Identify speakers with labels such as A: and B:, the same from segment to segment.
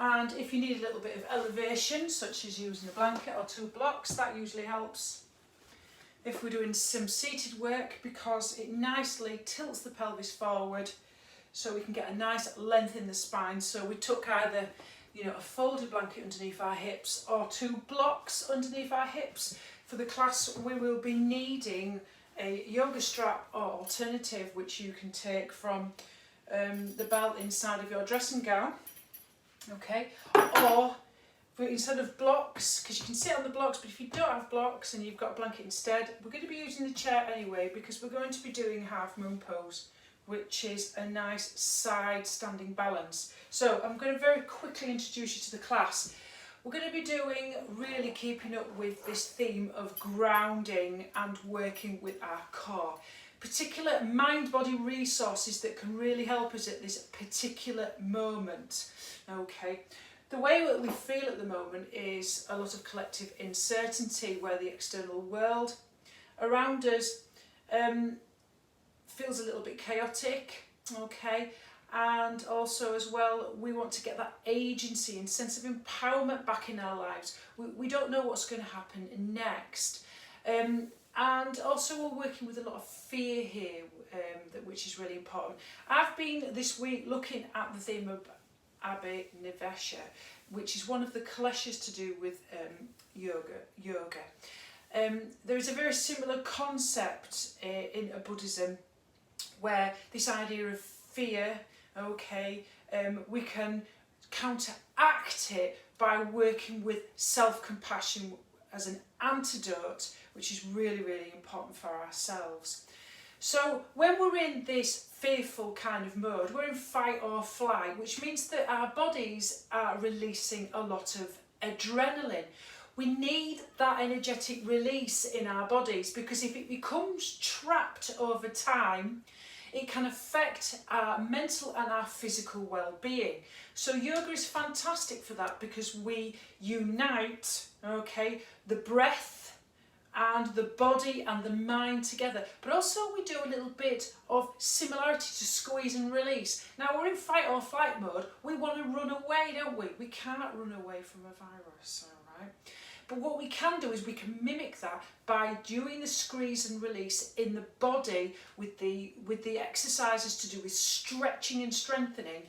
A: And if you need a little bit of elevation, such as using a blanket or 2 blocks, that usually helps. If we're doing some seated work, because it nicely tilts the pelvis forward, so we can get a nice length in the spine. So we took either, you know, a folded blanket underneath our hips or 2 blocks underneath our hips. For the class, we will be needing a yoga strap or alternative, which you can take from the belt inside of your dressing gown, okay? Or instead of blocks, because you can sit on the blocks, but if you don't have blocks and you've got a blanket instead, we're going to be using the chair anyway, because we're going to be doing half moon pose, which is a nice side standing balance. So I'm going to very quickly introduce you to the class. We're going to be doing, really keeping up with this theme of grounding and working with our core. Particular mind-body resources that can really help us at this particular moment. Okay, the way that we feel at the moment is a lot of collective uncertainty, where the external world around us feels a little bit chaotic, okay? And also as well, we want to get that agency and sense of empowerment back in our lives. We don't know what's going to happen next. And also we're working with a lot of fear here, which is really important. I've been this week looking at the theme of Abhay Nivesha, which is one of the kleshas to do with yoga. There is a very similar concept in Buddhism, where this idea of fear, okay, we can counteract it by working with self-compassion as an antidote, which is really, really important for ourselves. So when we're in this fearful kind of mode, we're in fight or flight, which means that our bodies are releasing a lot of adrenaline. We need that energetic release in our bodies, because if it becomes trapped over time, it can affect our mental and our physical well-being. So yoga is fantastic for that, because we unite, okay, the breath and the body and the mind together. But also we do a little bit of similarity to squeeze and release. Now we're in fight or flight mode. We want to run away, don't we? We can't run away from a virus, all right? But what we can do is we can mimic that by doing the squeeze and release in the body with the exercises to do with stretching and strengthening,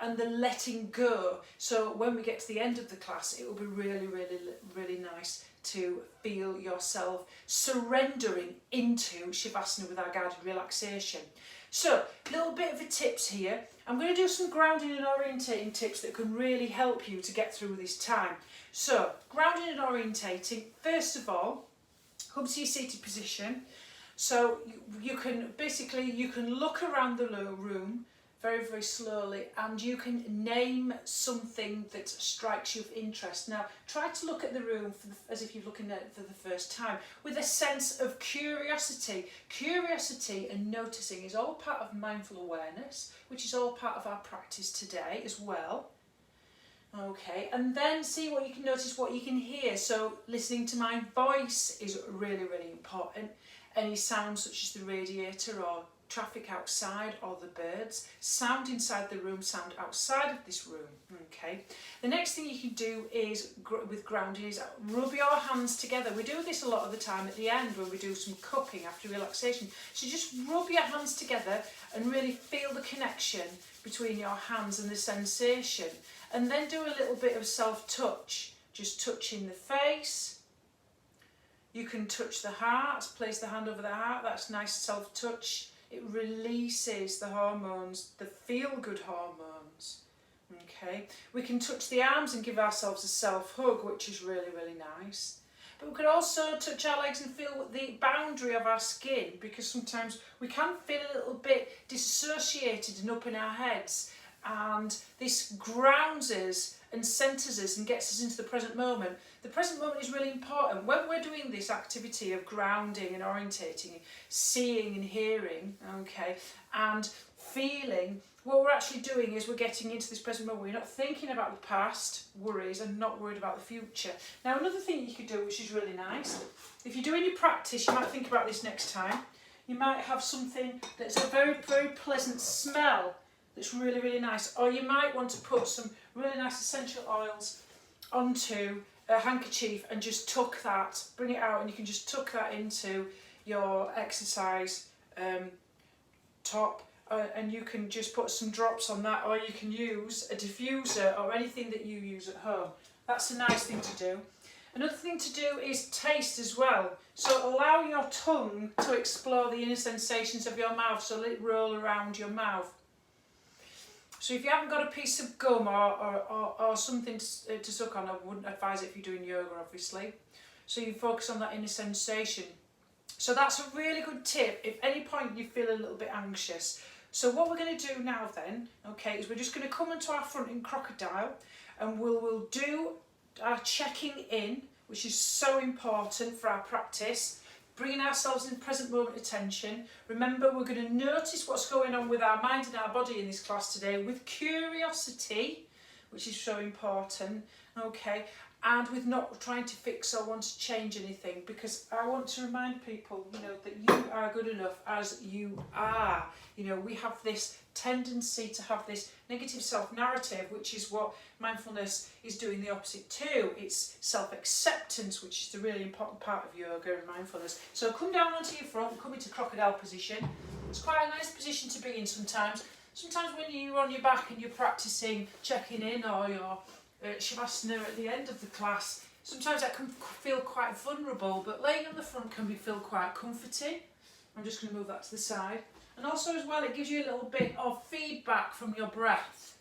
A: and the letting go. So when we get to the end of the class, it will be really, really, really nice to feel yourself surrendering into Shavasana with our guided relaxation. So, a little bit of a tips here. I'm going to do some grounding and orientating tips that can really help you to get through this time. So, grounding and orientating, first of all, come to your seated position. So you can look around the room very, very slowly, and you can name something that strikes you of interest. Now, try to look at the room as if you're looking at it for the first time, with a sense of curiosity. Curiosity and noticing is all part of mindful awareness, which is all part of our practice today as well. Okay, and then see what you can notice, what you can hear. So listening to my voice is really, really important. Any sounds such as the radiator or traffic outside or the birds, sound inside the room, sound outside of this room. Okay, the next thing you can do is with grounding is rub your hands together. We do this a lot of the time at the end when we do some cupping after relaxation. So just rub your hands together and really feel the connection between your hands and the sensation, and then do a little bit of self-touch, just touching the face. You can touch the heart, place the hand over the heart, that's nice self-touch. It releases the hormones, the feel-good hormones. Okay, we can touch the arms and give ourselves a self-hug, which is really, really nice. But we could also touch our legs and feel the boundary of our skin, because sometimes we can feel a little bit dissociated and up in our heads. And this grounds us and centres us and gets us into the present moment. The present moment is really important. When we're doing this activity of grounding and orientating, seeing and hearing, okay, and feeling, what we're actually doing is we're getting into this present moment. We're not thinking about the past worries and not worried about the future. Now, another thing you could do, which is really nice, if you're doing your practice, you might think about this next time. You might have something that's a very, very pleasant smell that's really, really nice. Or you might want to put some really nice essential oils onto a handkerchief and just tuck that, bring it out, and you can just tuck that into your exercise top, and you can just put some drops on that, or you can use a diffuser or anything that you use at home. That's a nice thing to do. Another thing to do is taste as well. So allow your tongue to explore the inner sensations of your mouth, so let it roll around your mouth. So if you haven't got a piece of gum or something to suck on, I wouldn't advise it if you're doing yoga, obviously. So you focus on that inner sensation. So that's a really good tip if any point you feel a little bit anxious. So what we're going to do now then, okay, is we're just going to come into our front in crocodile, and we'll do our checking in, which is so important for our practice, bringing ourselves in present moment attention. Remember, we're going to notice what's going on with our mind and our body in this class today with curiosity, which is so important, okay, and with not trying to fix or want to change anything, because I want to remind people, you know, that you are good enough as you are. You know, we have this tendency to have this negative self-narrative, which is what mindfulness is doing the opposite to. It's self-acceptance, which is the really important part of yoga and mindfulness. So come down onto your front, come into crocodile position. It's quite a nice position to be in sometimes. Sometimes when you're on your back and you're practicing checking in, or your shavasana at the end of the class, sometimes that can feel quite vulnerable, but laying on the front can feel quite comforting. I'm just going to move that to the side. And also as well, it gives you a little bit of feedback from your breath.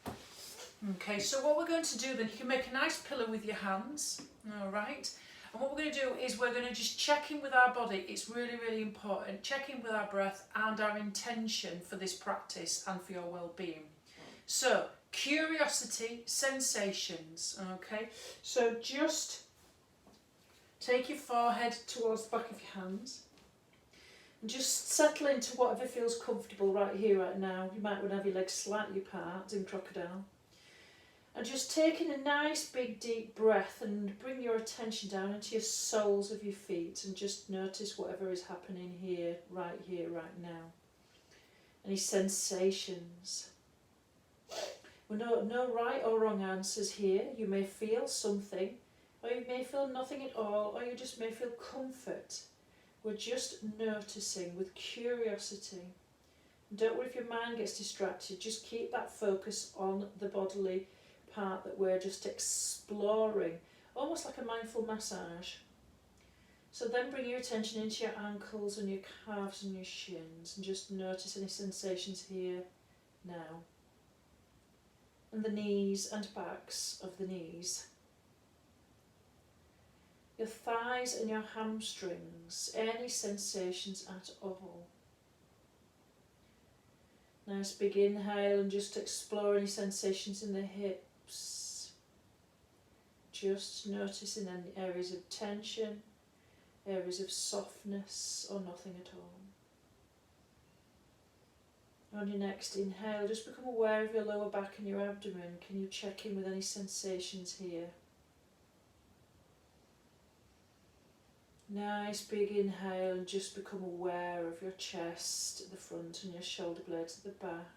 A: Okay, so what we're going to do then, you can make a nice pillow with your hands, all right? And what we're going to do is we're going to just check in with our body. It's really, really important. Check in with our breath and our intention for this practice and for your well-being. So, curiosity, sensations, okay? So just take your forehead towards the back of your hands. And just settle into whatever feels comfortable right here, right now. You might want to have your legs slightly apart in crocodile. And just taking a nice big deep breath and bring your attention down into your soles of your feet and just notice whatever is happening here, right now. Any sensations. Well, no right or wrong answers here. You may feel something, or you may feel nothing at all, or you just may feel comfort. We're just noticing with curiosity. Don't worry if your mind gets distracted, just keep that focus on the bodily part that we're just exploring, almost like a mindful massage. So then bring your attention into your ankles and your calves and your shins, and just notice any sensations here now. And the knees and backs of the knees. Your thighs and your hamstrings, any sensations at all. Nice big inhale and just explore any sensations in the hips. Just noticing any areas of tension, areas of softness or nothing at all. On your next inhale, just become aware of your lower back and your abdomen. Can you check in with any sensations here? Nice big inhale and just become aware of your chest at the front and your shoulder blades at the back.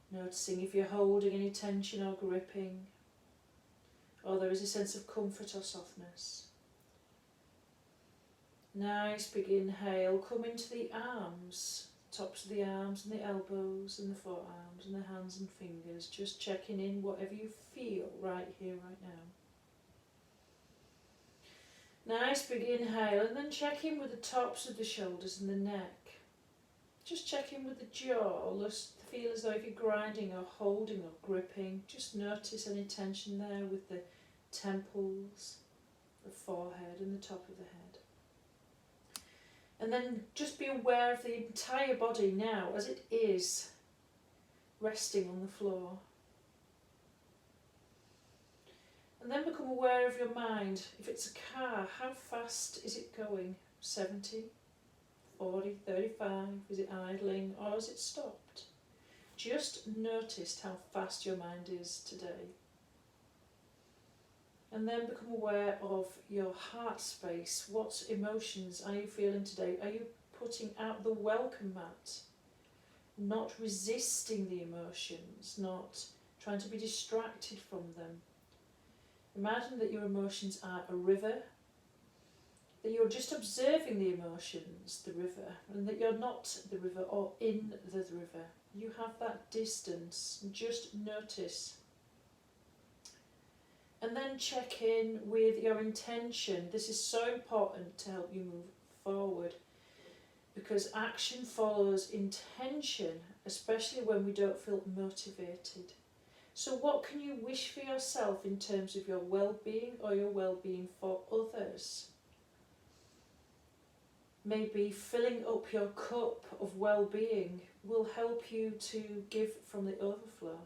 A: Noticing if you're holding any tension or gripping, or there is a sense of comfort or softness. Nice big inhale, come into the arms, tops of the arms and the elbows and the forearms and the hands and fingers, just checking in whatever you feel right here, right now. Nice big inhale, and then check in with the tops of the shoulders and the neck. Just check in with the jaw, feel as though if you're grinding or holding or gripping, just notice any tension there with the temples, the forehead and the top of the head. And then just be aware of the entire body now as it is resting on the floor. And then become aware of your mind. If it's a car, how fast is it going? 70, 40, 35? Is it idling or has it stopped? Just notice how fast your mind is today. And then become aware of your heart space. What emotions are you feeling today? Are you putting out the welcome mat? not resisting the emotions, not trying to be distracted from them. Imagine that your emotions are a river, that you're just observing the emotions, the river, and that you're not the river or in the river. You have that distance, just notice. And then check in with your intention. This is so important to help you move forward, because action follows intention, especially when we don't feel motivated. So what can you wish for yourself in terms of your well-being or your well-being for others? Maybe filling up your cup of well-being will help you to give from the overflow.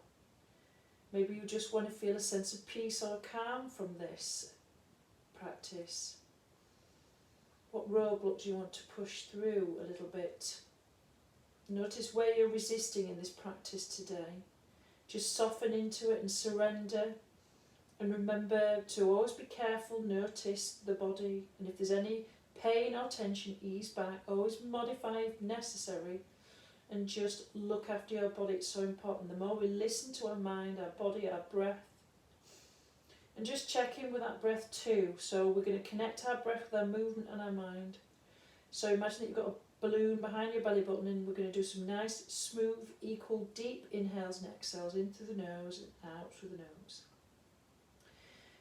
A: Maybe you just want to feel a sense of peace or calm from this practice. What roadblock do you want to push through a little bit? Notice where you're resisting in this practice today. Just soften into it and surrender. And remember to always be careful, notice the body. And if there's any pain or tension, ease back. Always modify if necessary. And just look after your body. It's so important. The more we listen to our mind, our body, our breath. And just check in with that breath too. So we're going to connect our breath with our movement and our mind. So imagine that you've got a balloon behind your belly button, and we're going to do some nice, smooth, equal, deep inhales and exhales in through the nose and out through the nose.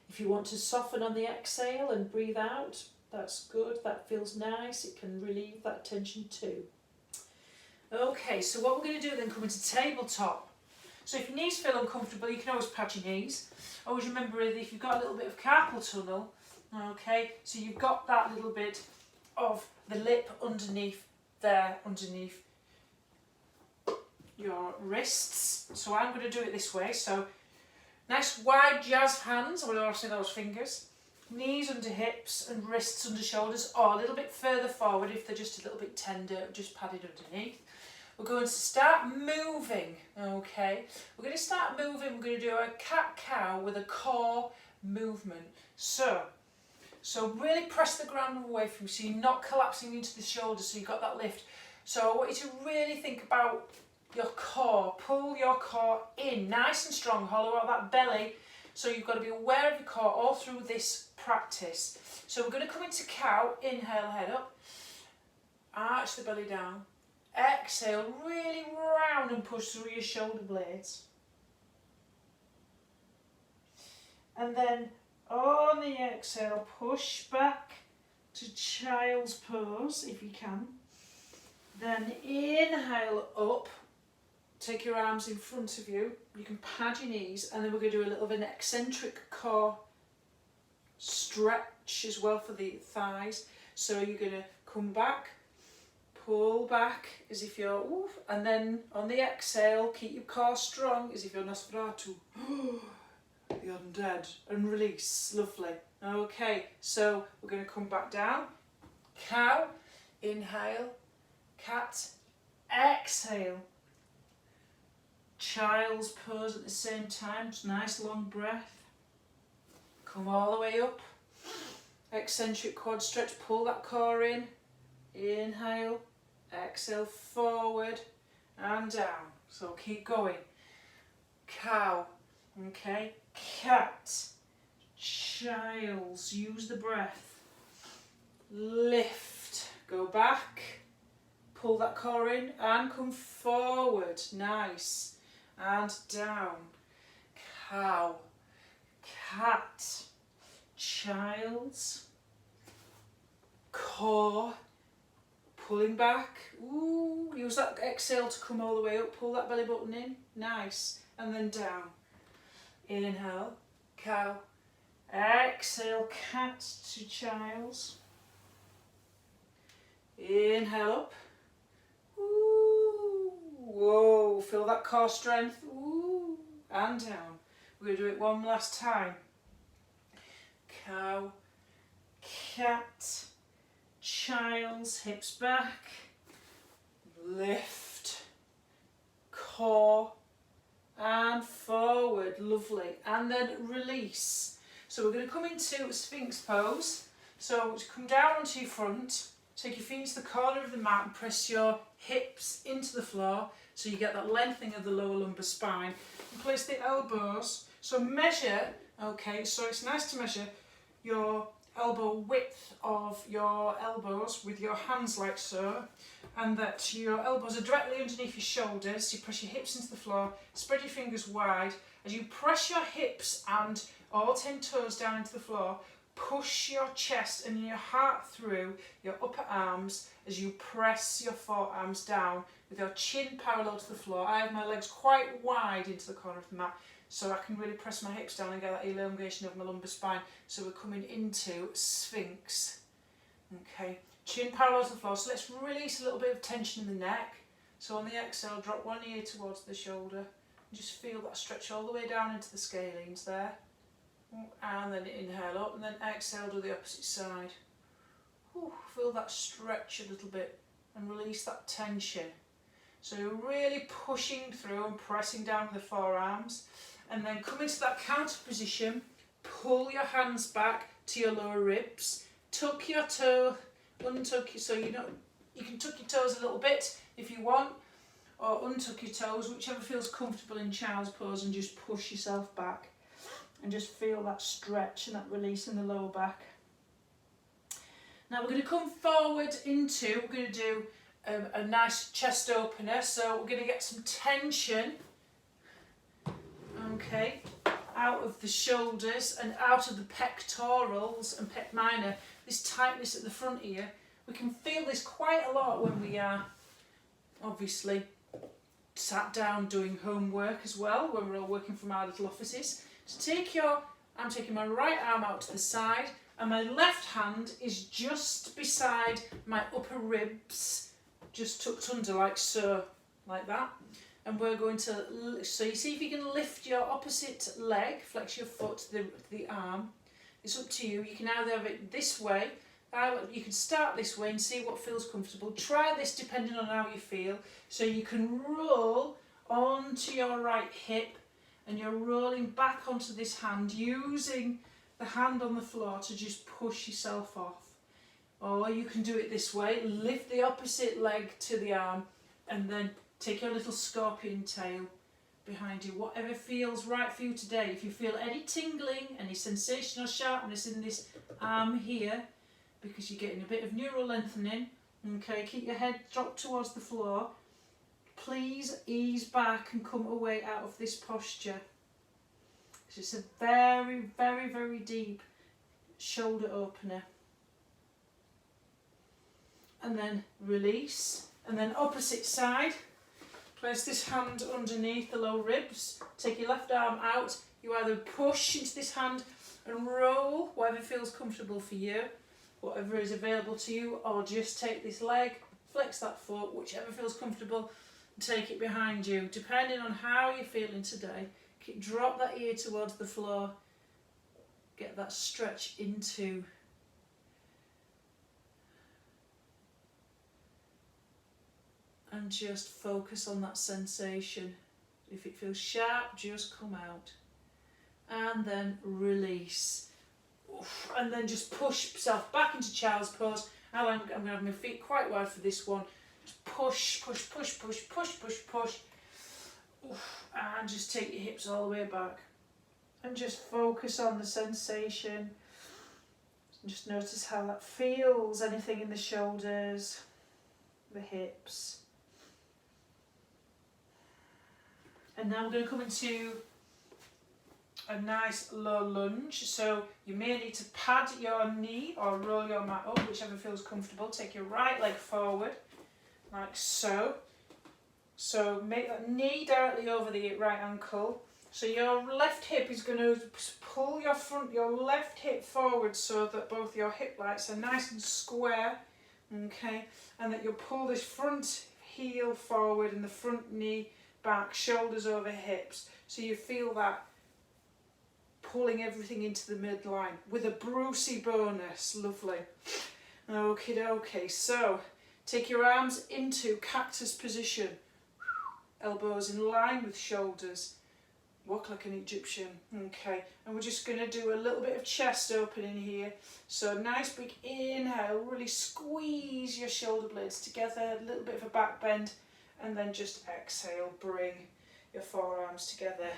A: If you want to soften on the exhale and breathe out, that's good. That feels nice. It can relieve that tension too. Okay, so what we're going to do then, come into tabletop. So if your knees feel uncomfortable, you can always pad your knees. Always remember if you've got a little bit of carpal tunnel, okay, so you've got that little bit of the lip underneath there, underneath your wrists. So I'm going to do it this way. So nice wide jazz hands, I want to see those fingers. Knees under hips and wrists under shoulders, or a little bit further forward if they're just a little bit tender, just padded underneath. We're going to start moving, okay? We're going to start moving, we're going to do a cat-cow with a core movement. So really press the ground away from you, so you're not collapsing into the shoulders, so you've got that lift. So I want you to really think about your core. Pull your core in, nice and strong, hollow out that belly. So you've got to be aware of your core all through this practice. So we're going to come into cow, inhale, head up, arch the belly down. Exhale, really round and push through your shoulder blades. And then on the exhale, push back to child's pose if you can. Then inhale up, take your arms in front of you. You can pad your knees, and then we're going to do a little bit of an eccentric core stretch as well for the thighs. So you're going to come back, pull back as if you're, oof, and then on the exhale, keep your core strong as if you're Nosferatu. The undead, and release. Lovely. Okay, so we're going to come back down. Cow, inhale, cat, exhale. Child's pose at the same time, just nice long breath. Come all the way up. Eccentric quad stretch, pull that core in. Inhale, exhale, forward and down. So keep going. Cow, okay. Cat, child's, use the breath. Lift, go back, pull that core in and come forward, nice, and down. Cow, cat, child's, core, pulling back, ooh, use that exhale to come all the way up, pull that belly button in, nice, and then down. Inhale, cow, exhale, cat to child's. Inhale up, ooh, whoa, feel that core strength, ooh, and down. We're going to do it one last time. Cow, cat, child's, hips back, lift, core, and forward, lovely, and then release. So we're going to come into Sphinx pose. So come down onto your front, take your feet into the corner of the mat and press your hips into the floor, So you get that lengthening of the lower lumbar spine. And place the elbows. So measure, okay, so it's nice to measure your elbow width of your elbows with your hands like so, and that your elbows are directly underneath your shoulders. You press your hips into the floor, spread your fingers wide. As you press your hips and all 10 toes down into the floor, push your chest and your heart through your upper arms as you press your forearms down with your chin parallel to the floor. I have my legs quite wide into the corner of the mat, so I can really press my hips down and get that elongation of my lumbar spine. So we're coming into Sphinx. Okay, chin parallel to the floor. So let's release a little bit of tension in the neck. So on the exhale, drop one ear towards the shoulder. And just feel that stretch all the way down into the scalenes there. And then inhale up, and then exhale to the opposite side. Feel that stretch a little bit and release that tension. So you're really pushing through and pressing down with the forearms. And then come into that counter position, pull your hands back to your lower ribs, tuck your toe, untuck your, so you can tuck your toes a little bit if you want, or untuck your toes, whichever feels comfortable in child's pose, and just push yourself back and just feel that stretch and that release in the lower back. Now we're going to come forward into, we're going to do a nice chest opener, so we're going to get some tension, okay, out of the shoulders and out of the pectorals and pec minor, this tightness at the front here. We can feel this quite a lot when we are obviously sat down doing homework as well, when we're all working from our little offices. So I'm taking my right arm out to the side, and my left hand is just beside my upper ribs, just tucked under like so, like that. And we're going to, so you see if you can lift your opposite leg, flex your foot to the arm. It's up to you. You can either have it this way, you can start this way and see what feels comfortable. Try this depending on how you feel. So you can roll onto your right hip, and you're rolling back onto this hand, using the hand on the floor to just push yourself off. Or you can do it this way, lift the opposite leg to the arm, and then take your little scorpion tail behind you. Whatever feels right for you today. If you feel any tingling, any sensation or sharpness in this arm here, because you're getting a bit of neural lengthening, okay, keep your head dropped towards the floor. Please ease back and come away out of this posture. It's a very, very, very deep shoulder opener. And then release. And then opposite side. Place this hand underneath the low ribs. Take your left arm out. You either push into this hand and roll, whatever feels comfortable for you, whatever is available to you, or just take this leg, flex that foot, whichever feels comfortable, and take it behind you, depending on how you're feeling today. Drop that ear towards the floor, get that stretch into and just focus on that sensation. If it feels sharp, just come out. And then release. And then just push yourself back into child's pose. I'm going to have my feet quite wide for this one. Just push, push, push, push, push, push, push. And just take your hips all the way back. And just focus on the sensation. Just notice how that feels. Anything in the shoulders, the hips. And now we're going to come into a nice low lunge. So you may need to pad your knee or roll your mat up, whichever feels comfortable. Take your right leg forward, like so. So make that knee directly over the right ankle. So your left hip is going to pull your left hip forward so that both your hip lights are nice and square, okay? And that you'll pull this front heel forward and the front knee back, shoulders over hips. So you feel that pulling everything into the midline with a Brucey bonus. Lovely. Okie dokie. So take your arms into cactus position. Elbows in line with shoulders. Walk like an Egyptian. Okay. And we're just going to do a little bit of chest opening here. So nice big inhale. Really squeeze your shoulder blades together. A little bit of a back bend. and then just exhale, bring your forearms together.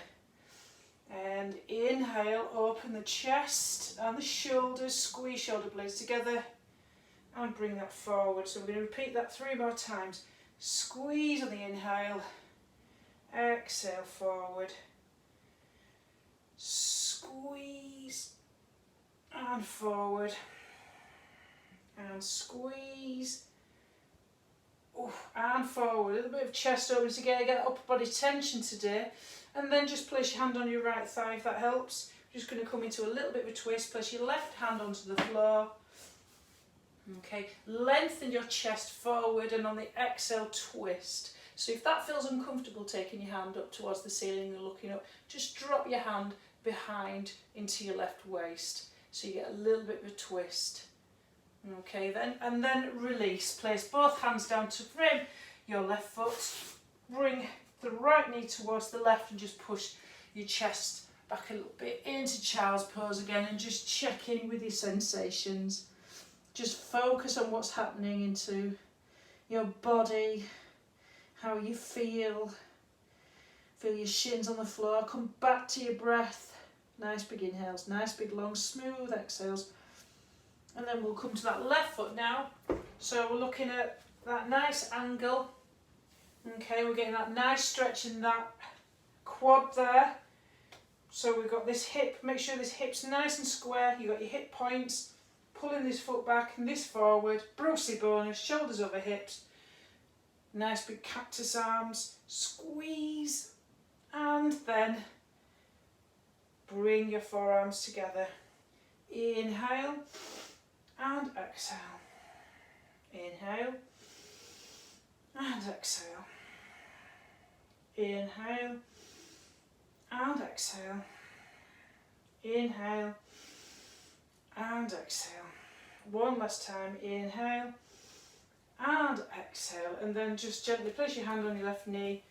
A: And inhale, open the chest and the shoulders, squeeze shoulder blades together and bring that forward. So we're going to repeat that 3 more times. Squeeze on the inhale, exhale forward, squeeze and forward, and squeeze and forward. A little bit of chest opens again, get that upper body tension today. And then just place your hand on your right thigh if that helps. We're just going to come into a little bit of a twist. Place your left hand onto the floor. Okay, lengthen your chest forward, and on the exhale, twist. So if that feels uncomfortable, taking your hand up towards the ceiling and looking up, just drop your hand behind into your left waist. So you get a little bit of a twist. Okay, and then release. Place both hands down to frame your left foot. Bring the right knee towards the left and just push your chest back a little bit into child's pose again, and just check in with your sensations. Just focus on what's happening into your body, how you feel. Feel your shins on the floor. Come back to your breath. Nice big inhales, nice big long smooth exhales. And then we'll come to that left foot now. So we're looking at that nice angle. Okay, we're getting that nice stretch in that quad there. So we've got this hip, make sure this hip's nice and square. You've got your hip points, pulling this foot back and this forward. Brucey bonus, shoulders over hips. Nice big cactus arms, squeeze, and then bring your forearms together. Inhale and exhale. Inhale and exhale. Inhale and exhale. Inhale and exhale. One last time. Inhale and exhale. And then just gently place your hand on your left knee,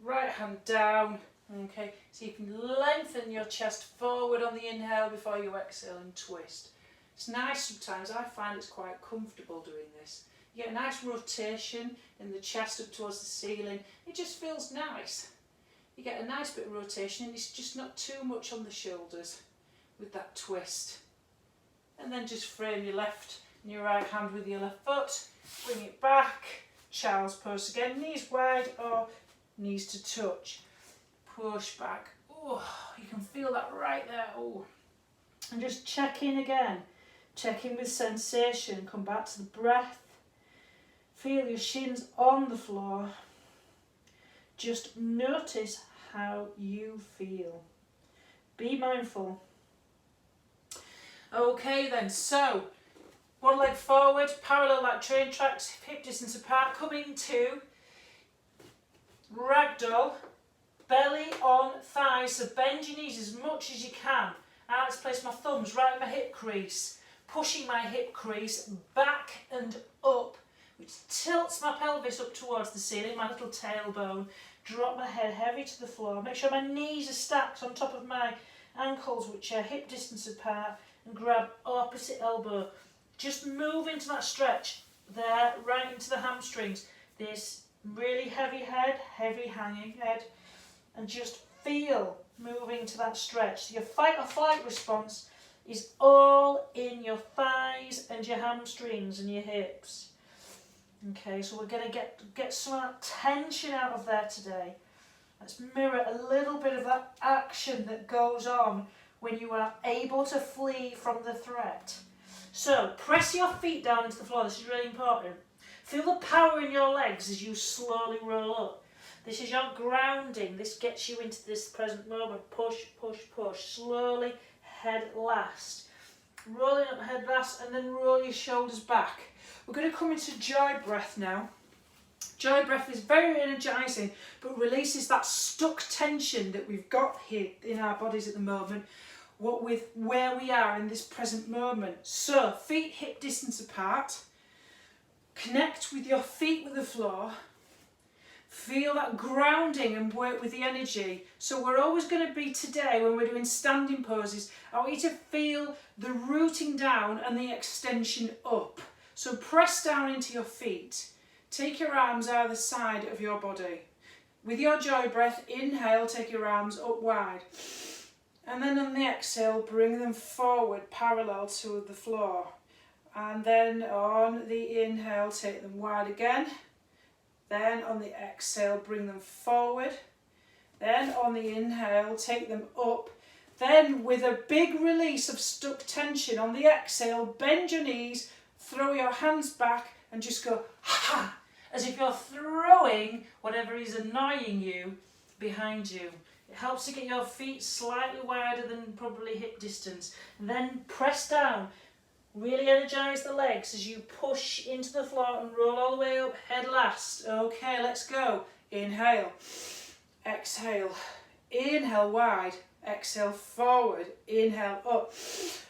A: right hand down. Okay, so you can lengthen your chest forward on the inhale before you exhale and twist. It's nice sometimes. I find it's quite comfortable doing this. You get a nice rotation in the chest up towards the ceiling. It just feels nice. You get a nice bit of rotation, and it's just not too much on the shoulders with that twist. And then just frame your left and your right hand with your left foot. Bring it back. Child's pose again. Knees wide or knees to touch. Push back. Oh, you can feel that right there. Oh, and just check in again. Check in with sensation. Come back to the breath. Feel your shins on the floor. Just notice how you feel. Be mindful. Okay then, so one leg forward, parallel like train tracks, hip distance apart, coming to ragdoll, belly on thighs, so bend your knees as much as you can. I like to place my thumbs right in my hip crease, pushing my hip crease back and up, which tilts my pelvis up towards the ceiling, my little tailbone. Drop my head heavy to the floor. Make sure my knees are stacked on top of my ankles, which are hip distance apart, and grab opposite elbow. Just move into that stretch there, right into the hamstrings. This really heavy head, heavy hanging head, and just feel moving to that stretch. Your fight or flight response is all in your thighs and your hamstrings and your hips. Okay, so we're going to get some of that tension out of there today. Let's mirror a little bit of that action that goes on when you are able to flee from the threat. So, press your feet down into the floor. This is really important. Feel the power in your legs as you slowly roll up. This is your grounding. This gets you into this present moment. Push, push, push. Slowly, head last. Rolling up head last, and then roll your shoulders back. We're going to come into joy breath now. Joy breath is very energizing, but releases that stuck tension that we've got here in our bodies at the moment, what with where we are in this present moment. So, feet hip distance apart. Connect with your feet with the floor. Feel that grounding and work with the energy. So we're always going to be today, when we're doing standing poses, I want you to feel the rooting down and the extension up. So press down into your feet. take your arms either side of your body. With your joy breath, inhale, take your arms up wide. And then on the exhale, bring them forward parallel to the floor. And then on the inhale, take them wide again. Then on the exhale, bring them forward. Then on the inhale, take them up. Then with a big release of stuck tension on the exhale, bend your knees, throw your hands back and just go ha, as if you're throwing whatever is annoying you behind you. It helps to get your feet slightly wider than probably hip distance. Then press down. Really energise the legs as you push into the floor and roll all the way up, head last. Okay, let's go. Inhale, exhale, inhale wide, exhale forward, inhale up.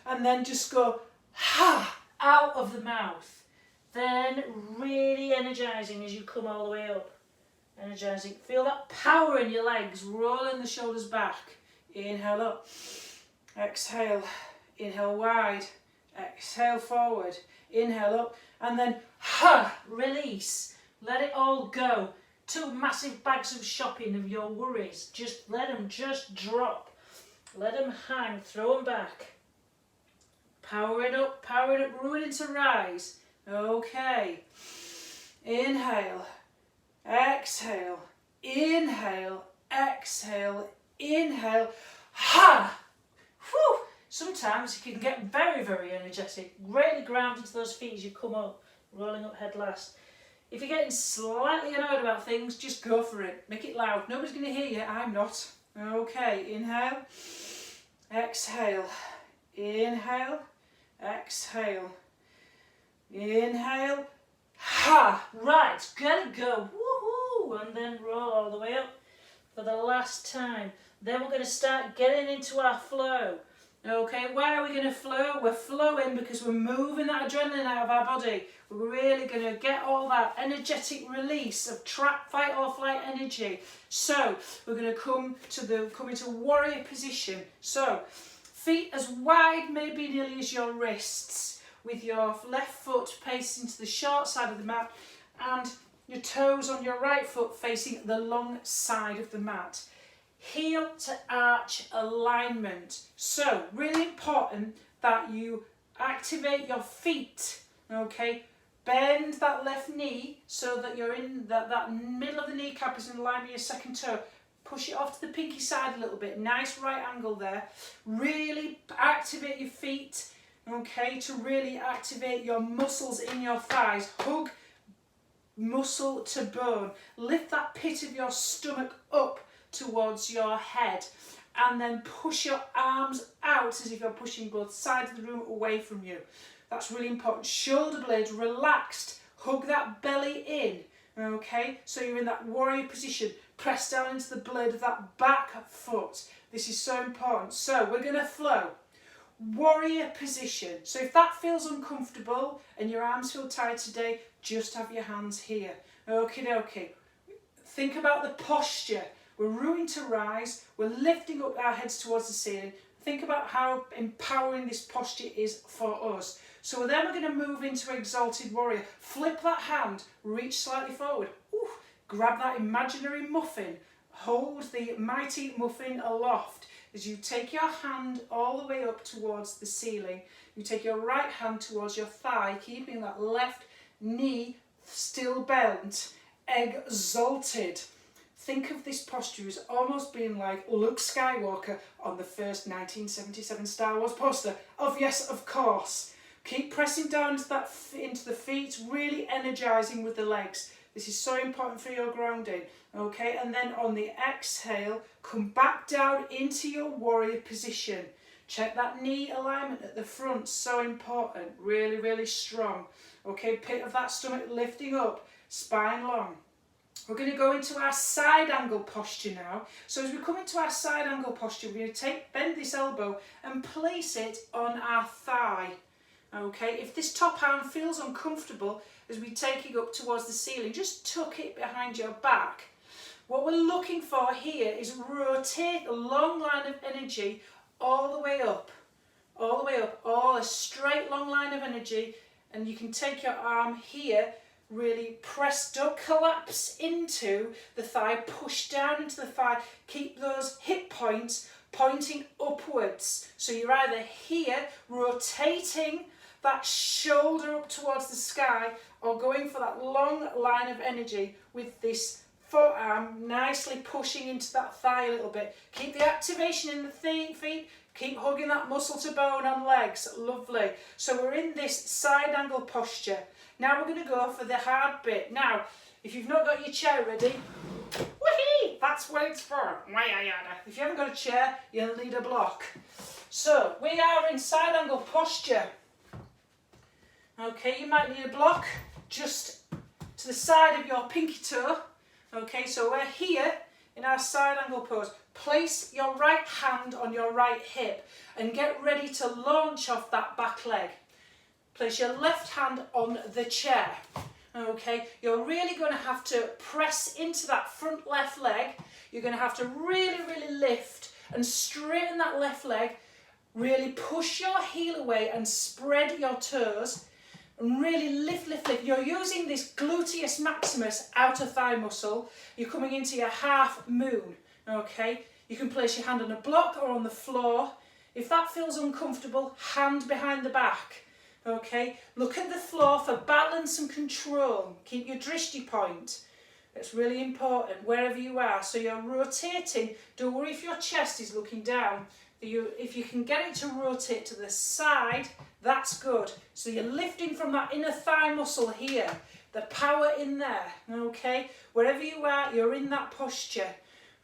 A: And then just go ha, out of the mouth. Then really energising as you come all the way up. Energising. Feel that power in your legs, rolling the shoulders back. Inhale up, exhale, inhale wide. Exhale forward, inhale up, and then ha, release. Let it all go. 2 massive bags of shopping of your worries. Just let them just drop. Let them hang, throw them back. Power it up, rooting to rise. Okay. Inhale, exhale, inhale, exhale, inhale, ha. Whew. Sometimes you can get very, very energetic. Really ground into those feet as you come up, rolling up head last. If you're getting slightly annoyed about things, just go for it. Make it loud. Nobody's going to hear you. I'm not. Okay, inhale, exhale, inhale, exhale, inhale, ha. Right, gotta go. Woohoo! And then roll all the way up for the last time. Then we're going to start getting into our flow. Okay, why are we going to flow? We're flowing because we're moving that adrenaline out of our body. We're really going to get all that energetic release of trap, fight or flight energy. So we're going to come into warrior position. So feet as wide, maybe nearly as your wrists, with your left foot facing to the short side of the mat and your toes on your right foot facing the long side of the mat. Heel to arch alignment. So really important that you activate your feet. Okay, bend that left knee so that you're in that middle of the kneecap is in line with your second toe. Push it off to the pinky side a little bit. Nice right angle there. Really activate your feet. Okay, to really activate your muscles in your thighs. Hug muscle to bone. Lift that pit of your stomach up towards your head and then push your arms out as if you're pushing both sides of the room away from you. That's really important. Shoulder blades relaxed. Hug that belly in. Okay, so you're in that warrior position. Press down into the blade of that back foot. This is so important. So we're going to flow. Warrior position. So if that feels uncomfortable and your arms feel tired today, just have your hands here. Okay, okay. Think about the posture. We're rooting to rise. We're lifting up our heads towards the ceiling. Think about how empowering this posture is for us. So then we're going to move into exalted warrior. Flip that hand, reach slightly forward. Ooh, grab that imaginary muffin. Hold the mighty muffin aloft as you take your hand all the way up towards the ceiling. You take your right hand towards your thigh, keeping that left knee still bent, exalted. Think of this posture as almost being like Luke Skywalker on the first 1977 Star Wars poster of yes, of course. Keep pressing down into the feet, really energising with the legs. This is so important for your grounding. Okay, and then on the exhale, come back down into your warrior position. Check that knee alignment at the front, so important. Really, really strong. Okay, pit of that stomach lifting up, spine long. We're going to go into our side angle posture now. So as we come into our side angle posture, we're going to bend this elbow and place it on our thigh. Okay, if this top arm feels uncomfortable as we take it up towards the ceiling, just tuck it behind your back. What we're looking for here is rotate a long line of energy all the way up, all a straight long line of energy, and you can take your arm here, Really press, don't collapse into the thigh, push down into the thigh, keep those hip points pointing upwards. So you're either here, rotating that shoulder up towards the sky, or going for that long line of energy with this forearm nicely pushing into that thigh a little bit. Keep the activation in the feet, keep hugging that muscle to bone on legs, lovely. So we're in this side angle posture. Now we're going to go for the hard bit. Now, if you've not got your chair ready, whee, that's what it's for. If you haven't got a chair, you'll need a block. So we are in side angle posture. Okay, you might need a block just to the side of your pinky toe. Okay, so we're here in our side angle pose. Place your right hand on your right hip and get ready to launch off that back leg. Place your left hand on the chair. Okay, you're really going to have to press into that front left leg. You're going to have to really, really lift and straighten that left leg. Really push your heel away and spread your toes. And really lift, lift, lift. You're using this gluteus maximus outer thigh muscle. You're coming into your half moon. Okay, you can place your hand on a block or on the floor. If that feels uncomfortable, hand behind the back. Okay, look at the floor for balance and control. Keep your drishti point. It's really important wherever you are. So you're rotating. Don't worry if your chest is looking down. If you can get it to rotate to the side, that's good. So you're lifting from that inner thigh muscle here. The power in there. Okay, wherever you are, you're in that posture.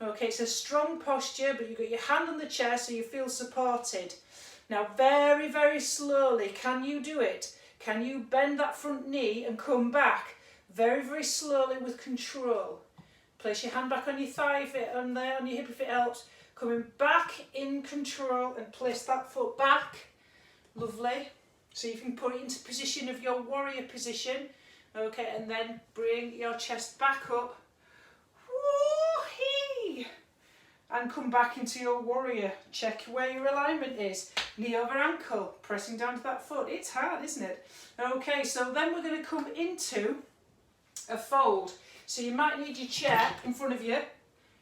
A: Okay, it's a strong posture, but you've got your hand on the chair so you feel supported. Now, very, very slowly, can you do it? Can you bend that front knee and come back? Very, very slowly with control. Place your hand back on your thigh if it, on there, on your hip if it helps. Coming back in control and place that foot back. Lovely. So you can put it into position of your warrior position. Okay, and then bring your chest back up. Woo-hee! And come back into your warrior. Check where your alignment is. Knee over ankle, pressing down to that foot. It's hard, isn't it? Okay, so then we're going to come into a fold. So you might need your chair in front of you.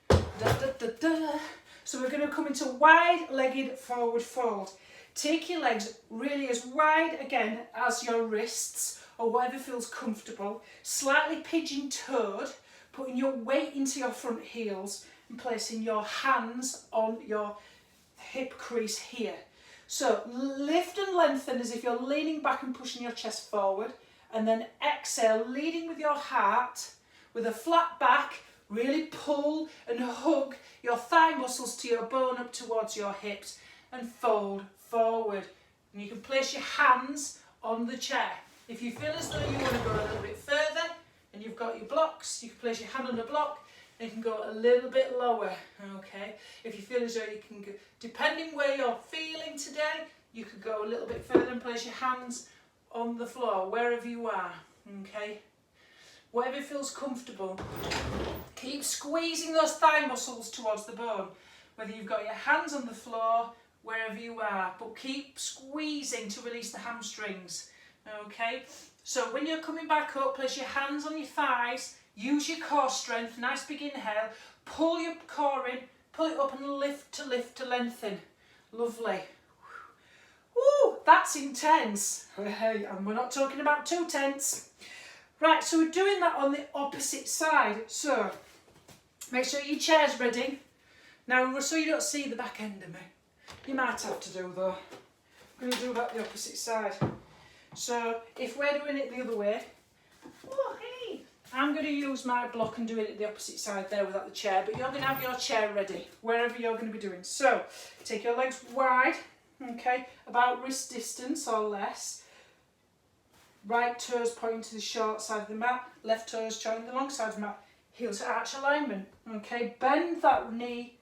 A: Da, da, da, da. So we're going to come into wide-legged forward fold. Take your legs really as wide again as your wrists or whatever feels comfortable. Slightly pigeon-toed, putting your weight into your front heels and placing your hands on your hip crease here. So lift and lengthen as if you're leaning back and pushing your chest forward, and then exhale, leading with your heart, with a flat back. Really pull and hug your thigh muscles to your bone up towards your hips and fold forward. And you can place your hands on the chair. If you feel as though you want to go a little bit further and you've got your blocks, you can place your hand on the block and you can go a little bit lower. Okay. If you feel as though you can go, depending where you're feeling today, you could go a little bit further and place your hands on the floor, wherever you are. Okay. Whatever feels comfortable. Keep squeezing those thigh muscles towards the bone. Whether you've got your hands on the floor, wherever you are, but keep squeezing to release the hamstrings. Okay, so when you're coming back up, place your hands on your thighs, use your core strength, nice big inhale, pull your core in, pull it up and lift to lengthen. Lovely. Woo, that's intense. Hey, and we're not talking about too tense. Right, so we're doing that on the opposite side. So make sure your chair's ready. Now, so you don't see the back end of me. You might have to do though. I'm going to do that the opposite side. So if we're doing it the other way, oh, hey, I'm going to use my block and do it at the opposite side there without the chair, but you're going to have your chair ready, wherever you're going to be doing. So take your legs wide, okay, about wrist distance or less. Right toes pointing to the short side of the mat, left toes joining the long side of the mat. Heel to arch alignment, okay, bend that knee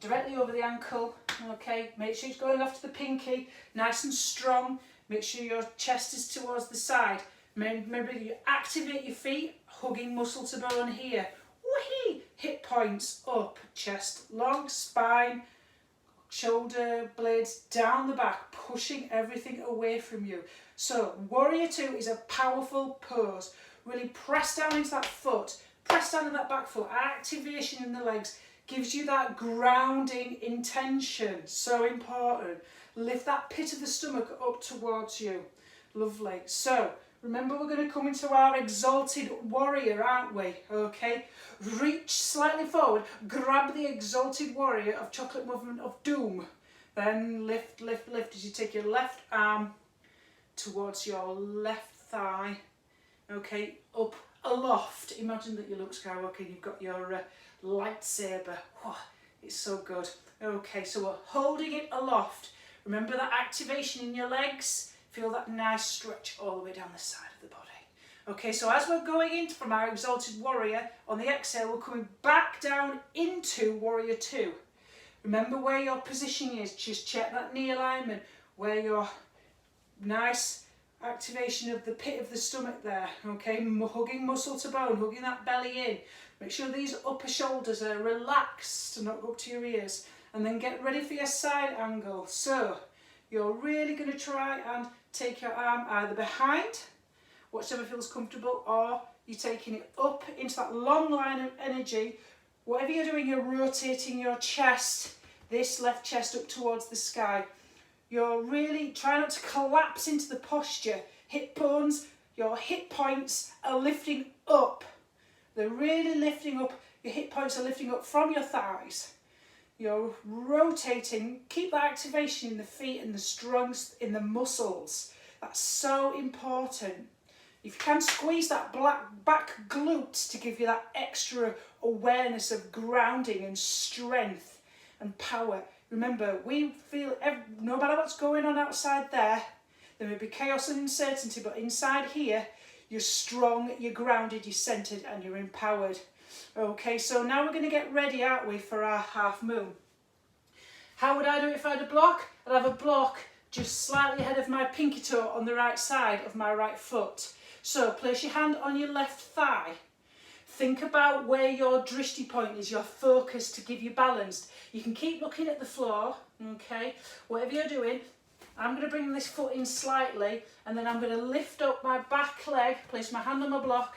A: directly over the ankle, okay, make sure it's going off to the pinky, nice and strong, make sure your chest is towards the side. Remember you activate your feet, hugging muscle to bone here, whee, hip points up, chest long, spine, shoulder blades down the back, pushing everything away from you. So Warrior 2 is a powerful pose. Really press down into that foot, press down in that back foot, activation in the legs, gives you that grounding intention, so important. Lift that pit of the stomach up towards you. Lovely. So, remember we're going to come into our exalted warrior, aren't we? Okay. Reach slightly forward, grab the exalted warrior of chocolate movement of doom. Then lift, lift, lift as you take your left arm towards your left thigh. Okay, up aloft. Imagine that you Luke Skywalker and you've got your lightsaber. Whoa, it's so good. Okay, so we're holding it aloft. Remember that activation in your legs? Feel that nice stretch all the way down the side of the body. Okay, so as we're going in from our exalted warrior, on the exhale, we're coming back down into warrior 2. Remember where your position is. Just check that knee alignment, where your nice activation of the pit of the stomach there. Okay, hugging muscle to bone, hugging that belly in. Make sure these upper shoulders are relaxed and not up to your ears. And then get ready for your side angle. So you're really going to try and take your arm either behind, whichever feels comfortable, or you're taking it up into that long line of energy. Whatever you're doing, you're rotating your chest, this left chest up towards the sky. You're really trying not to collapse into the posture. Hip bones, your hip points are lifting up. They're really lifting up. Your hip points are lifting up from your thighs. You're rotating. Keep that activation in the feet and the strength in the muscles. That's so important. If you can squeeze that back glute to give you that extra awareness of grounding and strength and power. Remember, we feel, no matter what's going on outside there may be chaos and uncertainty, but inside here, you're strong, you're grounded, you're centered, and you're empowered. Okay, so now we're going to get ready, aren't we, for our half moon. How would I do it if I had a block? I'd have a block just slightly ahead of my pinky toe on the right side of my right foot. So place your hand on your left thigh. Think about where your drishti point is, your focus to give you balance. You can keep looking at the floor, okay? Whatever you're doing, I'm going to bring this foot in slightly, and then I'm going to lift up my back leg, place my hand on my block,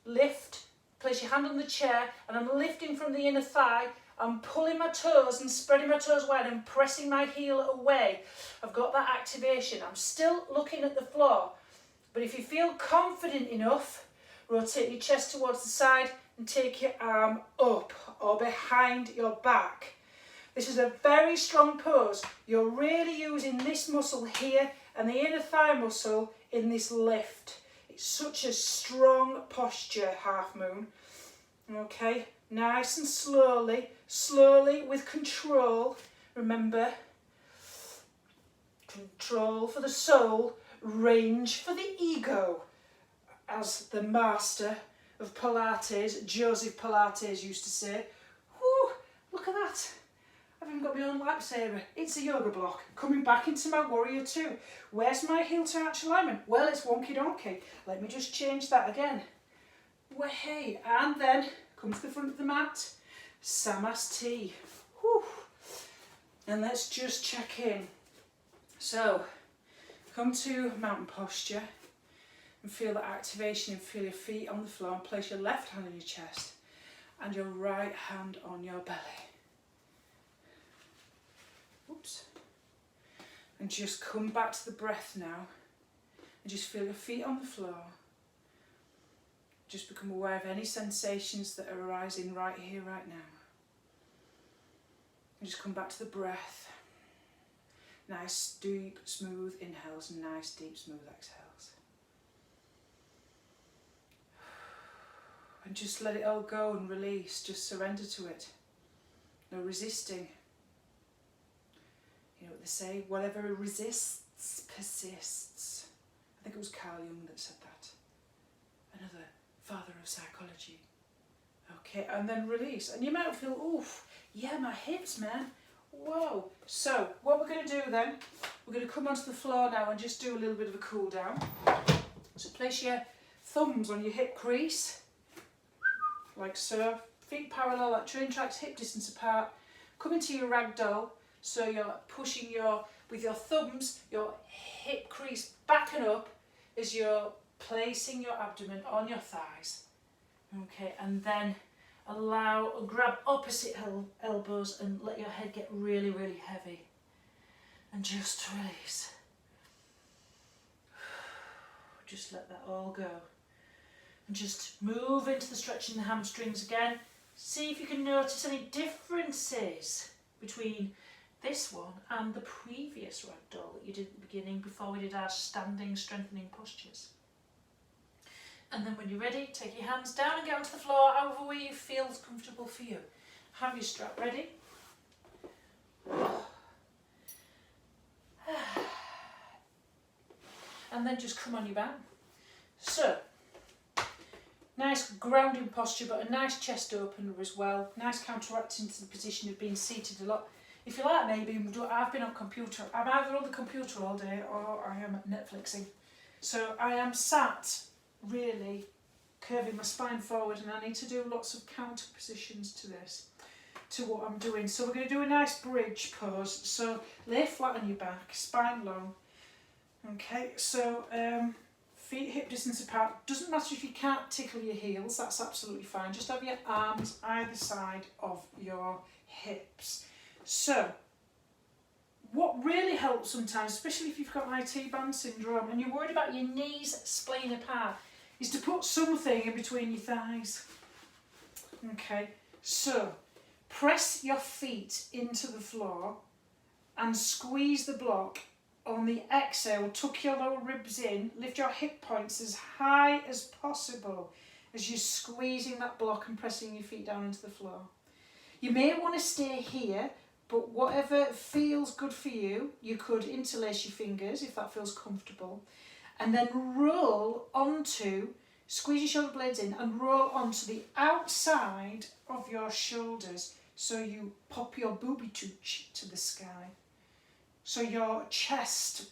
A: lift, place your hand on the chair, and I'm lifting from the inner thigh. I'm pulling my toes and spreading my toes wide and pressing my heel away. I've got that activation. I'm still looking at the floor, but if you feel confident enough, rotate your chest towards the side and take your arm up or behind your back. This is a very strong pose. You're really using this muscle here and the inner thigh muscle in this lift. It's such a strong posture, half moon. Okay, nice and slowly with control. Remember, control for the soul, range for the ego. As the master of Pilates, Joseph Pilates, used to say. Whew, look at that. I've even got my own lightsaber. It's a yoga block. Coming back into my warrior 2. Where's my heel to arch alignment? Well, it's wonky donkey. Let me just change that again. Way, and then come to the front of the mat. Samasti. Whew. And let's just check in. So, come to mountain posture. And feel that activation and feel your feet on the floor and place your left hand on your chest and your right hand on your belly. Oops. And just come back to the breath now and just feel your feet on the floor. Just become aware of any sensations that are arising right here, right now. And just come back to the breath. Nice, deep, smooth inhales and nice, deep, smooth exhales. And just let it all go and release. Just surrender to it. No resisting. You know what they say? Whatever resists, persists. I think it was Carl Jung that said that. Another father of psychology. Okay, and then release. And you might feel, oof, yeah, my hips, man. Whoa. So, what we're going to do then, we're going to come onto the floor now and just do a little bit of a cool down. So place your thumbs on your hip crease. Like so, feet parallel like train tracks, hip distance apart. Come into your ragdoll, so you're pushing with your thumbs, your hip crease back and up as you're placing your abdomen on your thighs. Okay, and then grab opposite elbows and let your head get really, really heavy. And just release. Just let that all go. And just move into the stretching the hamstrings again. See if you can notice any differences between this one and the previous ragdoll that you did at the beginning before we did our standing strengthening postures. And then when you're ready, take your hands down and get onto the floor, however way you feel is comfortable for you. Have your strap ready. And then just come on your back. So, nice grounding posture, but a nice chest opener as well. Nice counteracting to the position of being seated a lot. If you like, maybe I've been on computer. I'm either on the computer all day or I am Netflixing. So I am sat, really curving my spine forward, and I need to do lots of counter positions to this, to what I'm doing. So we're going to do a nice bridge pose. So lay flat on your back, spine long. Okay, so feet hip distance apart. Doesn't matter if you can't tickle your heels, that's absolutely fine. Just have your arms either side of your hips. So, what really helps sometimes, especially if you've got IT band syndrome and you're worried about your knees splaying apart, is to put something in between your thighs. Okay, so press your feet into the floor and squeeze the block. On the exhale, tuck your lower ribs in, lift your hip points as high as possible as you're squeezing that block and pressing your feet down into the floor. You may want to stay here, but whatever feels good for you, you could interlace your fingers if that feels comfortable, and then roll onto, squeeze your shoulder blades in and roll onto the outside of your shoulders so you pop your booby tooch to the sky. So your chest,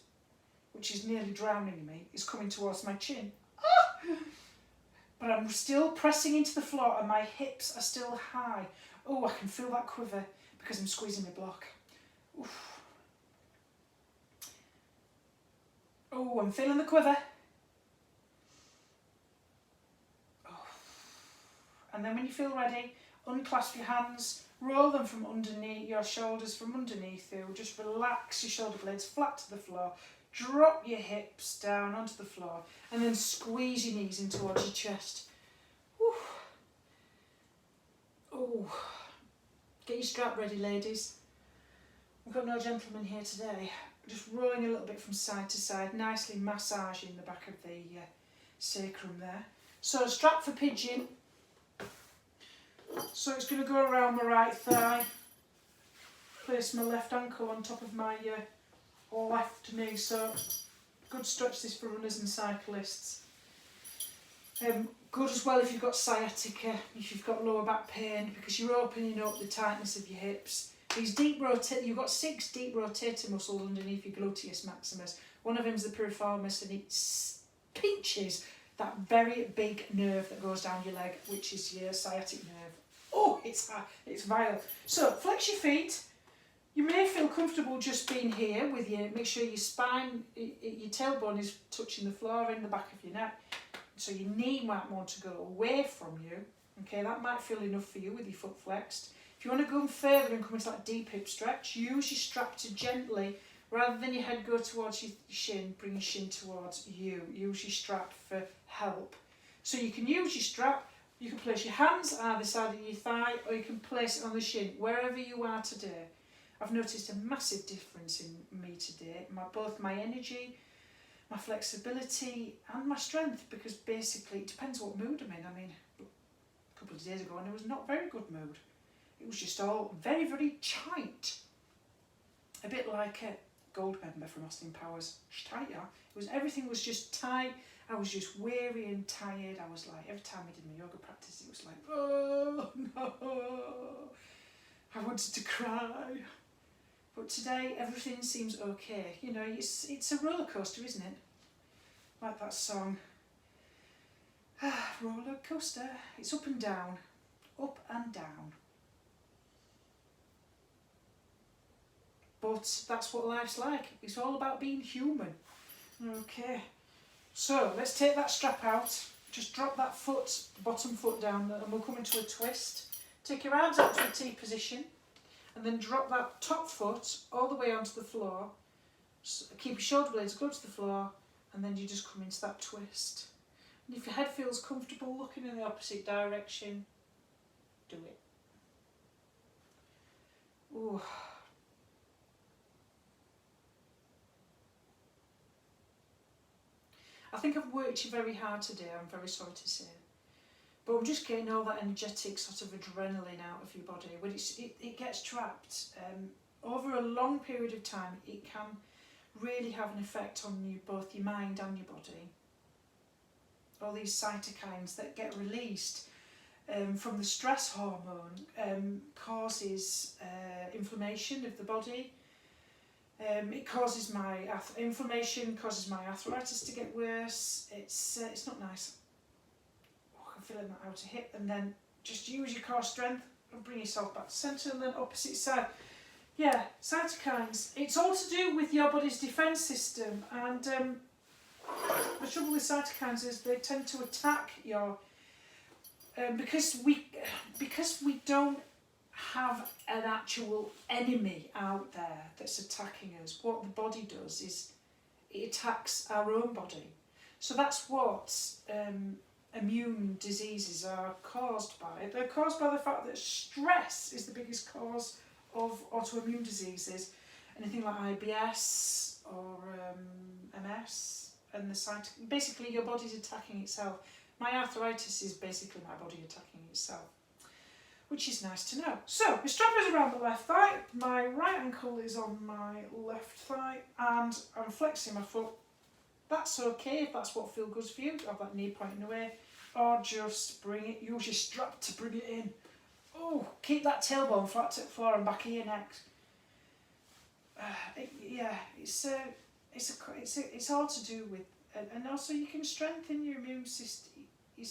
A: which is nearly drowning me, is coming towards my chin. Ah! But I'm still pressing into the floor and my hips are still high. Oh, I can feel that quiver because I'm squeezing my block. Oof. Oh, I'm feeling the quiver. Oh. And then when you feel ready, unclasp your hands, roll them from underneath, your shoulders from underneath you. Just relax your shoulder blades flat to the floor. Drop your hips down onto the floor and then squeeze your knees in towards your chest. Whew. Oh. Get your strap ready, ladies. We've got no gentlemen here today. Just rolling a little bit from side to side, nicely massaging the back of the sacrum there. So strap for pigeon. So it's going to go around my right thigh. Place my left ankle on top of my left knee. So good stretch this for runners and cyclists. Good as well if you've got sciatica, if you've got lower back pain, because you're opening up the tightness of your hips. These you've got 6 deep rotator muscles underneath your gluteus maximus. One of them is the piriformis, and it pinches that very big nerve that goes down your leg, which is your sciatic nerve. Oh, it's vile. So flex your feet. You may feel comfortable just being here with you. Make sure your spine, your tailbone is touching the floor in the back of your neck. So your knee might want to go away from you. Okay, that might feel enough for you with your foot flexed. If you want to go further and come into that deep hip stretch, use your strap to gently, rather than your head go towards your shin, bring your shin towards you. Use your strap for help. So you can use your strap, you can place your hands either side of your thigh, or you can place it on the shin, wherever you are today. I've noticed a massive difference in me today, both my energy, my flexibility and my strength, because basically it depends what mood I'm in. I mean, a couple of days ago and I was not very good mood. It was just all very, very tight. A bit like a gold member from Austin Powers. Tight, yeah. Everything was just tight. I was just weary and tired. I was like, every time I did my yoga practice, it was like, oh no. I wanted to cry. But today, everything seems okay. You know, it's a roller coaster, isn't it? Like that song. Roller coaster. It's up and down. Up and down. But that's what life's like. It's all about being human. Okay. So let's take that strap out. Just drop that foot, bottom foot down, and we'll come into a twist. Take your arms out to a T position, and then drop that top foot all the way onto the floor. So keep your shoulder blades go to the floor, and then you just come into that twist. And if your head feels comfortable looking in the opposite direction, do it. Ooh. I think I've worked you very hard today, I'm very sorry to say. But I'm just getting all that energetic sort of adrenaline out of your body. When it gets trapped, over a long period of time, it can really have an effect on you, both your mind and your body. All these cytokines that get released from the stress hormone causes inflammation of the body. It causes inflammation causes my arthritis to get worse. It's not nice. Oh, I'm feeling that outer hip, and then just use your core strength and bring yourself back to centre, and then opposite side. Yeah, cytokines. It's all to do with your body's defence system, and the trouble with cytokines is they tend to attack your because we don't have an actual enemy out there that's attacking us. What the body does is it attacks our own body. So that's what immune diseases are caused by. They're caused by the fact that stress is the biggest cause of autoimmune diseases. Anything like IBS or MS, and basically your body's attacking itself. My arthritis is basically my body attacking itself, which is nice to know. So, my strap is around the left thigh, my right ankle is on my left thigh, and I'm flexing my foot. That's okay if that's what feels good for you. Have that knee pointing away, or just use your strap to bring it in. Oh, keep that tailbone flat to the floor and back of your neck. It's all to do with, and also you can strengthen your immune system. You're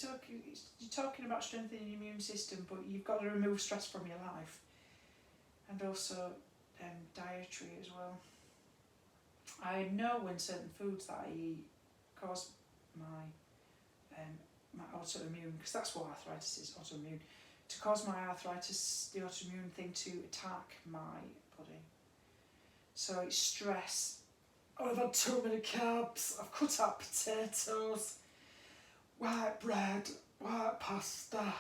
A: talking about strengthening your immune system, but you've got to remove stress from your life, and also dietary as well. I know when certain foods that I eat cause my autoimmune, because that's what arthritis is, autoimmune, to cause my arthritis, the autoimmune thing to attack my body. So it's stress. Oh, I've had too many carbs, I've cut out potatoes, white bread, white pasta.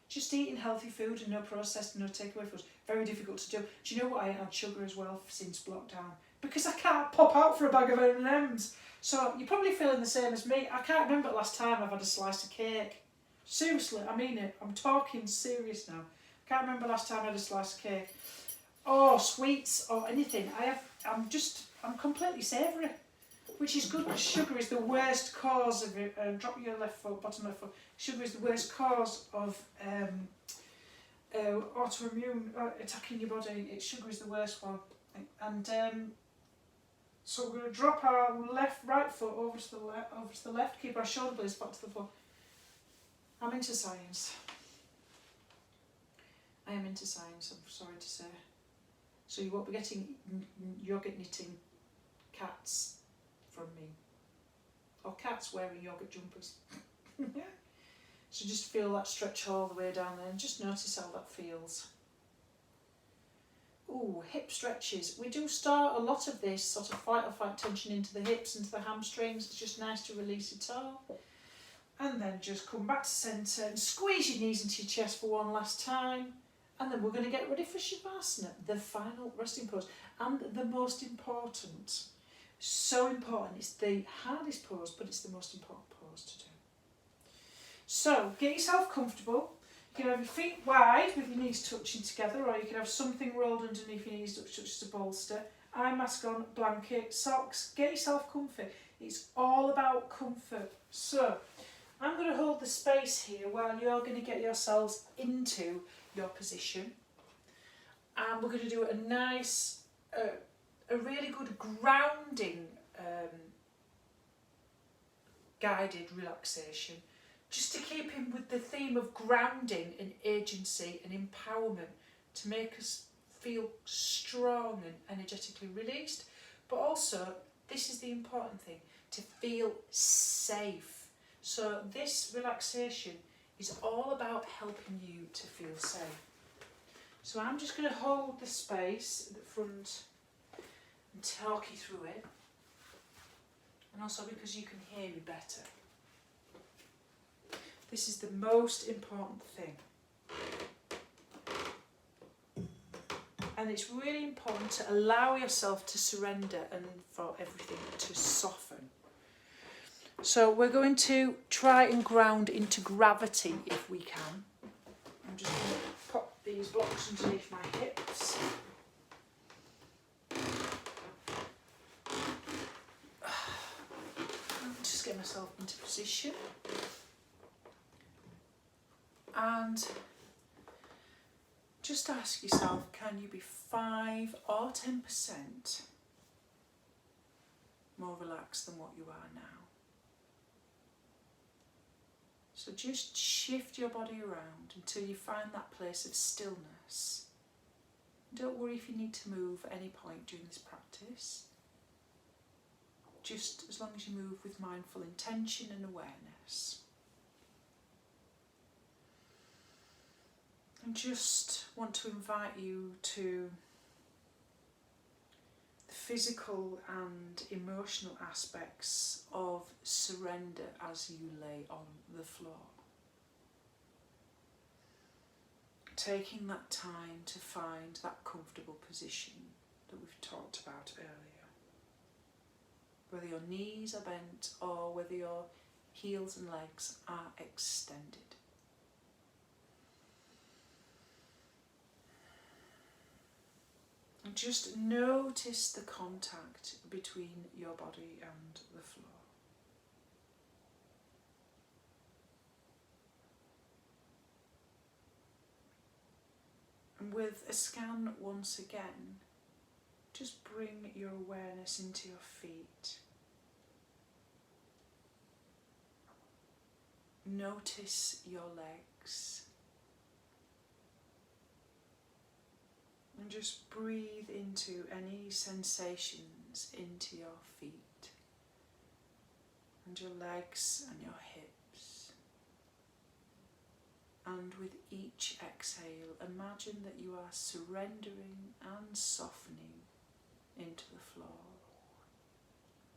A: Just eating healthy food and no processed, no takeaway food. Very difficult to do. Do you know what? I ain't had sugar as well since lockdown, because I can't pop out for a bag of M&Ms. So you're probably feeling the same as me. I can't remember the last time I've had a slice of cake. Seriously, I mean it. I'm talking serious now. Can't remember the last time I had a slice of cake. Or sweets or anything. I'm completely savoury, which is good, because sugar is the worst cause of it. Drop your left foot, bottom left foot. Sugar is the worst cause of autoimmune attacking your body. Sugar is the worst one. And so we're going to drop our right foot over to the left. Keep our shoulder blades back to the floor. I'm into science. I am into science, I'm sorry to say. So you won't be getting yogurt knitting cats from me. Or cats wearing yogurt jumpers. So just feel that stretch all the way down there and just notice how that feels. Ooh, hip stretches. We do start a lot of this sort of fight or flight tension into the hips, into the hamstrings. It's just nice to release it all. And then just come back to centre and squeeze your knees into your chest for one last time. And then we're going to get ready for Shavasana, the final resting pose. And the most important. So important. It's the hardest pose, but it's the most important pose to do. So, get yourself comfortable. You can have your feet wide with your knees touching together, or you can have something rolled underneath your knees which touches a bolster. Eye mask on, blanket, socks. Get yourself comfy. It's all about comfort. So, I'm going to hold the space here while you're going to get yourselves into your position. And we're going to do a nice, a really good grounding guided relaxation, just to keep in with the theme of grounding and agency and empowerment, to make us feel strong and energetically released. But also, this is the important thing, to feel safe. So this relaxation is all about helping you to feel safe. So I'm just going to hold the space at the front and talk you through it. And also because you can hear me better. This is the most important thing. And it's really important to allow yourself to surrender and for everything to soften. So we're going to try and ground into gravity if we can. I'm just going to pop these blocks underneath my hips. Just get myself into position. And just ask yourself, can you be 5 or 10% more relaxed than what you are now? So just shift your body around until you find that place of stillness. Don't worry if you need to move at any point during this practice. Just as long as you move with mindful intention and awareness. And just want to invite you to the physical and emotional aspects of surrender as you lay on the floor. Taking that time to find that comfortable position that we've talked about earlier. Whether your knees are bent or whether your heels and legs are extended. And just notice the contact between your body and the floor. And with a scan once again, just bring your awareness into your feet. Notice your legs. And just breathe into any sensations into your feet and your legs and your hips. And with each exhale, imagine that you are surrendering and softening into the floor.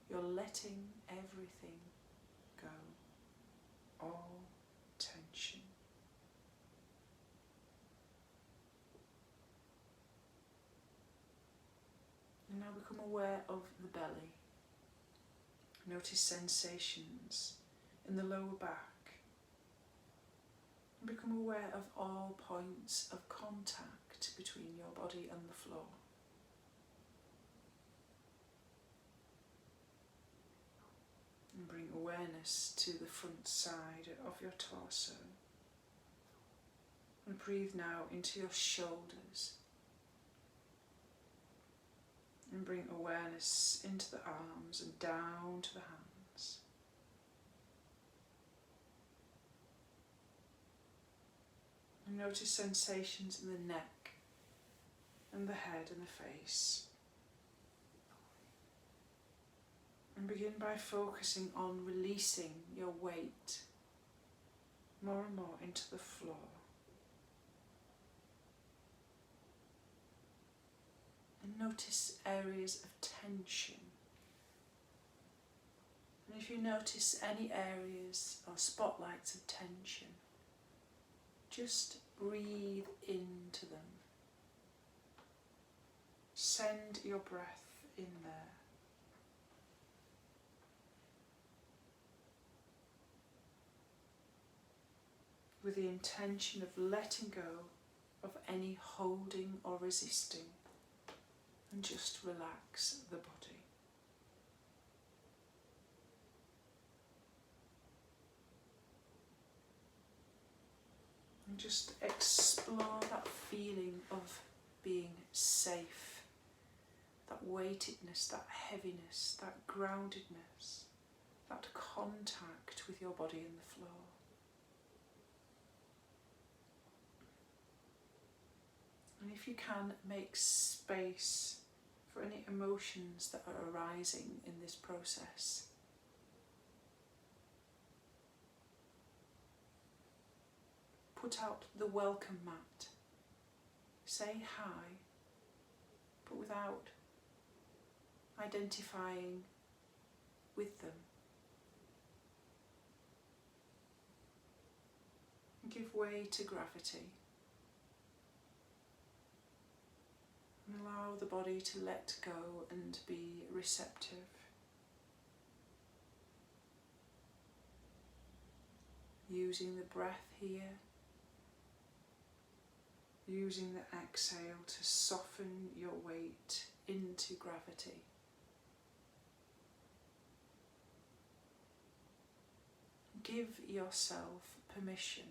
A: You're letting everything go, all tension. And now become aware of the belly. Notice sensations in the lower back. And become aware of all points of contact between your body and the floor. And bring awareness to the front side of your torso. And breathe now into your shoulders. And bring awareness into the arms and down to the hands. And notice sensations in the neck and the head and the face. And begin by focusing on releasing your weight more and more into the floor. And notice areas of tension. And if you notice any areas or spotlights of tension, just breathe into them. Send your breath in there. With the intention of letting go of any holding or resisting. And just relax the body. And just explore that feeling of being safe, that weightedness, that heaviness, that groundedness, that contact with your body and the floor. And if you can, make space for any emotions that are arising in this process. put out the welcome mat. Say hi, but without identifying with them. Give way to gravity. And allow the body to let go and be receptive. Using the breath here, using the exhale to soften your weight into gravity. Give yourself permission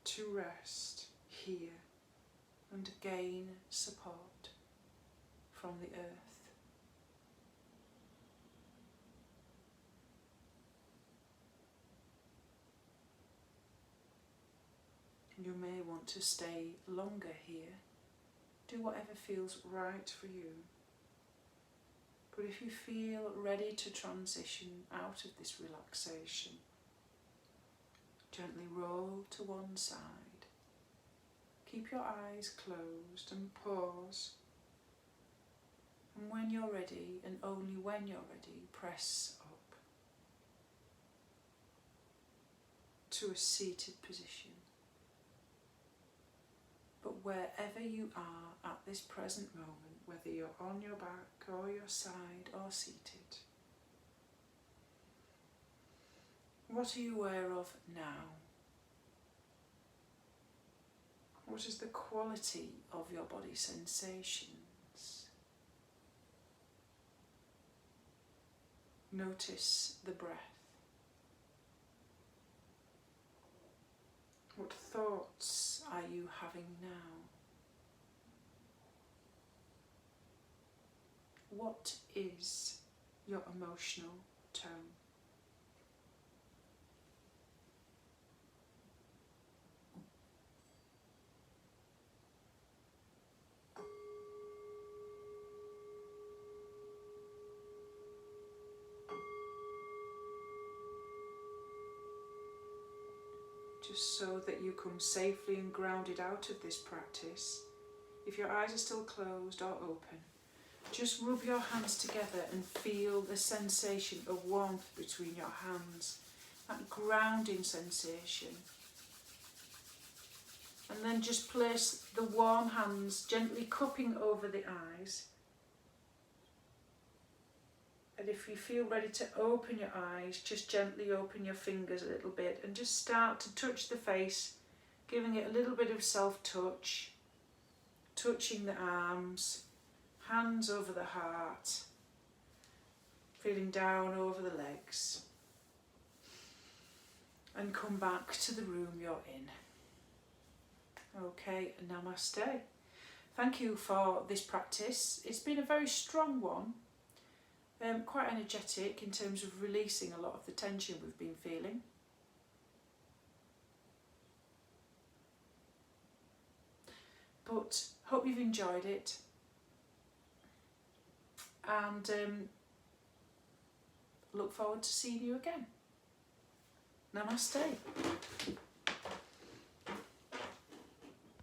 A: to rest here and gain support from the earth. You may want to stay longer here. Do whatever feels right for you. But if you feel ready to transition out of this relaxation, gently roll to one side. Keep your eyes closed and pause. And when you're ready, and only when you're ready, press up to a seated position. But wherever you are at this present moment, whether you're on your back or your side or seated, what are you aware of now? What is the quality of your body sensations? Notice the breath. What thoughts are you having now? What is your emotional tone? Just so that you come safely and grounded out of this practice, if your eyes are still closed or open, just rub your hands together and feel the sensation of warmth between your hands, that grounding sensation. And then just place the warm hands gently cupping over the eyes. And if you feel ready to open your eyes, just gently open your fingers a little bit and just start to touch the face, giving it a little bit of self-touch, touching the arms, hands over the heart, feeling down over the legs, and come back to the room you're in. Okay, namaste. Thank you for this practice. It's been a very strong one. Quite energetic in terms of releasing a lot of the tension we've been feeling. But hope you've enjoyed it, and look forward to seeing you again. Namaste.